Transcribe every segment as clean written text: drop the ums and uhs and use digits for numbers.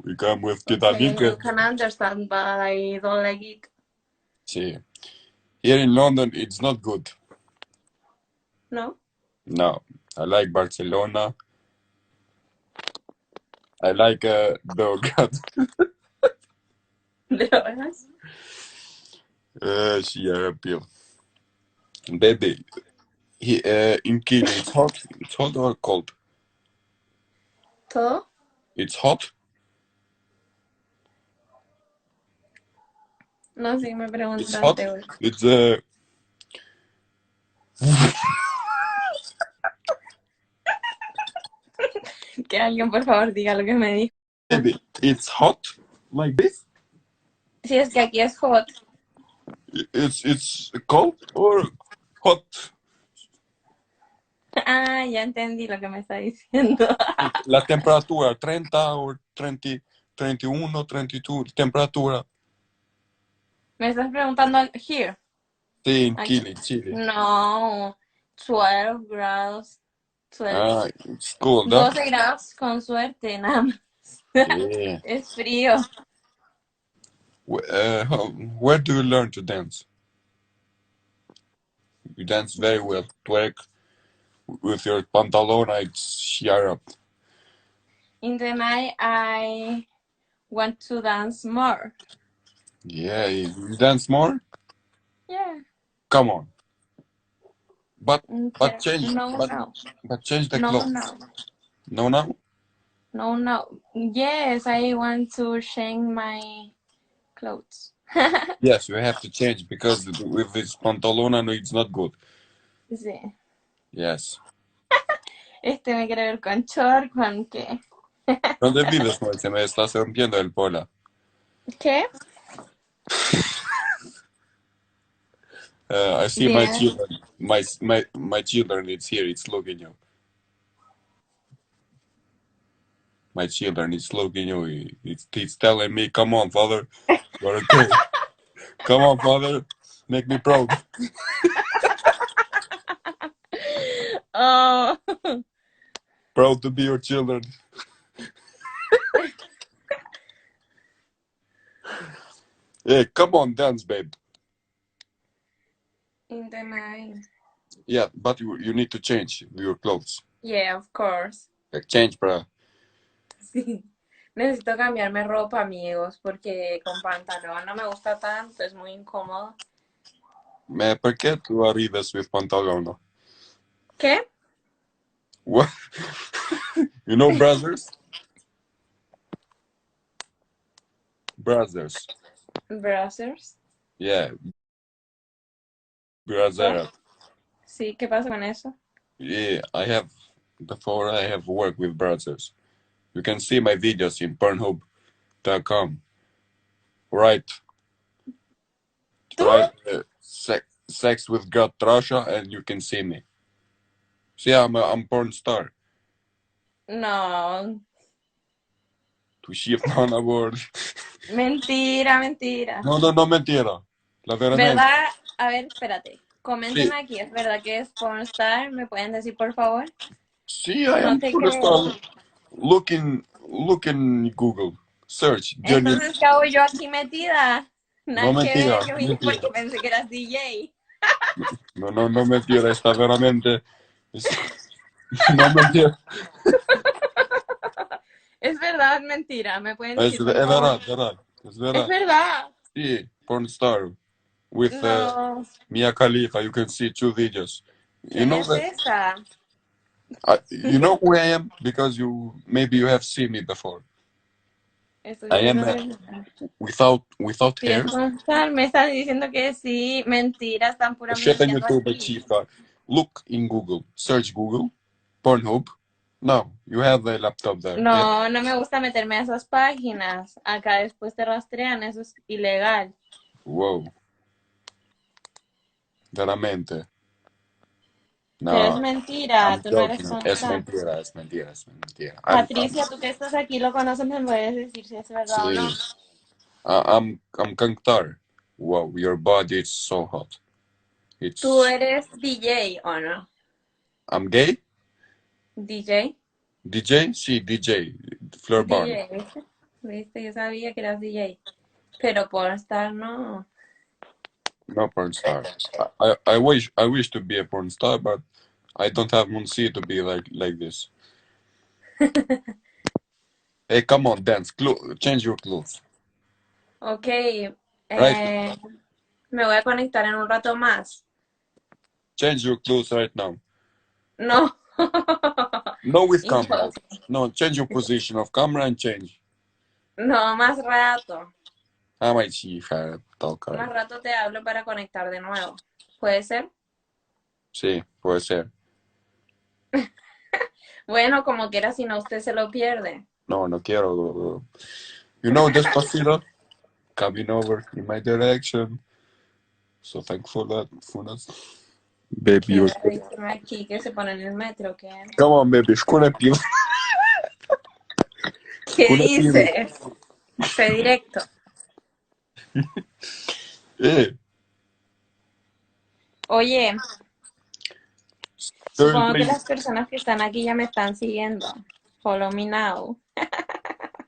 We come with Okay, Titanic. I can understand, but I don't like it. See, here in London, it's not good. No? No, I like Barcelona. I like Beograd. ¿Drogas? She European. Baby, in Kili, it's hot. It's hot or cold? ¿Todo? It's hot. No, sí, me It's hot. preguntaste hoy. It's Que alguien, por favor, diga lo que me dijo. baby, it's hot like this. Sí, es que aquí es hot. It's cold or hot. Ah, ya entendí lo que me está diciendo. La temperatura 30 o 30, 31, 32 temperatura. Me estás preguntando here. Sí, en Aquí. Chile, Chile. No, 12 grados. 12. Ah, it's cold, huh? 12 grados con suerte, nada más. Yeah. Es frío. Where do you learn to dance? You dance very well. Twerk with your pantalona, it's sheer up. In the night, I want to dance more. Yeah, you dance more? Yeah. Come on. But Okay. No, but no. change the No, clothes. no. No, no. No, no. Yes, I want to change my clothes. Yes, you have to change because with this pantalona, no, it's not good. Sí. Yes. Este me quiere ver con short, con qué. ¿Dónde vives, Moy? Se me está rompiendo el pola. ¿Qué? I see my Bien. children. My children, it's here. It's looking you. My children, it's looking you. It's telling me, come on, father. You're okay. Come on, father. Make me proud. Oh. Proud to be your children. Hey, come on, dance, babe. In the night. Yeah, but you need to change your clothes. Yeah, of course. Change, bro. Sí. Necesito cambiarme ropa, amigos, porque con pantalón no me gusta tanto, es muy incómodo. ¿Por qué tú arribas with pantalona? ¿Qué? What? You know brothers? Brothers. Browsers. Yeah, ¿Qué? brother. Sí, ¿qué pasa con eso? Yeah, before I have worked with brothers. You can see my videos in Pornhub.com. Right, ¿Tú? right. Sex with God Trasha, and you can see me. See, I'm porn star. No. To shift on a board. Mentira, mentira. No, no, no, mentira. La verdad. ¿Verdad? A ver, espérate. Comenten Sí, aquí, ¿es verdad que es pornstar? ¿Me pueden decir, por favor? sí, I No am te porn creo. star. Look in Google. Search. Jenny. Entonces, ¿qué hago yo aquí metida? No Nada que mentira, ver, yo vine mentira. porque pensé que eras DJ. No, no, no mentira. Está veramente. es- No mentira. Es verdad, mentira. ¿Me pueden Es, decir, es por favor? verdad, verdad. Es Es verdad. verdad. Sí, porn star. With No. Mia Khalifa. You can see 2 videos. You ¿Quién know es that. esa? You know who I am because maybe you have seen me before. Estoy I am volviendo a preguntar. without Si es hair. pornstar, me estás diciendo que sí. Mentira, están pura Shit on mintiendo YouTube, aquí. chica. Look in Google. Search Google. Pornhub. No, you have a laptop there. Yeah. No, no me gusta meterme a esas páginas. Acá después te rastrean, eso es ilegal. Wow. Veramente. Pero es No, mentira, I'm tú no eres joking. Es pornstar. mentira, es mentira, es mentira. Patricia, tú que estás aquí lo conoces, me puedes decir si es verdad o Sí. no. I'm Kanktar. Wow, your body is so hot. ¿Tú It's. eres DJ o no? I'm gay? DJ. DJ? Sí, DJ. Fleur Barn. DJ, ¿viste? Viste, yo sabía que eras DJ. Pero pornstar no. No porn star. I wish to be a porn star, but I don't have Monsi to be like this. Hey, come on, dance. Change your clothes. Ok, Right? me voy a conectar en un rato más. Change your clothes right now. No. No with camera. Imposible. No, change your position of camera and change. No, más rato. Ah, my hija, toca. Más rato te hablo para conectar de nuevo. ¿Puede ser? Sí, puede ser. Bueno, como quiera, si no, usted se lo pierde. No, no quiero. You know Despacito? Coming over in my direction. So thankful that for us. Baby, ¿Quién you're... le dice aquí que se pone en el metro? ¿Qué? Come on, baby. Шкура пива. ¿Qué Шкура пива. dice? Sé directo. Eh, Oye, supongo que currently, las personas que están aquí ya me están siguiendo. Follow me now.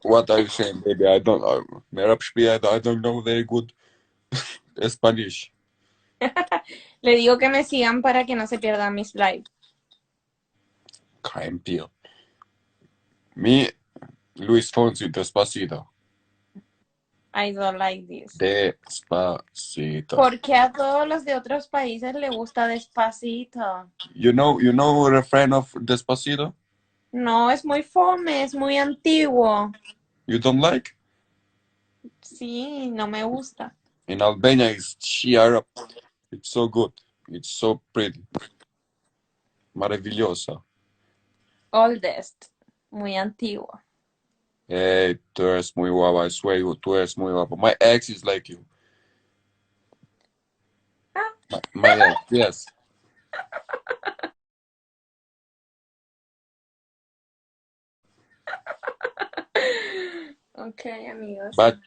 what are you saying, baby? I don't know. I don't know very good Spanish. Le digo que me sigan para que no se pierdan mis lives. Kein Bier. Me, Luis Fonsi, Despacito. I don't like this. Despacito. Porque a todos los de otros países le gusta despacito. You know refrain of Despacito? No, es muy fome, es muy antiguo. You don't like? Sí, no me gusta. In Albania, it's cheer up. It's so good. It's so pretty. Maravillosa. Oldest, muy antiguo. Hey, tú eres muy guapa. I swear tú eres muy guapa. My ex is like you. My ex, yes. Ok, amigos. But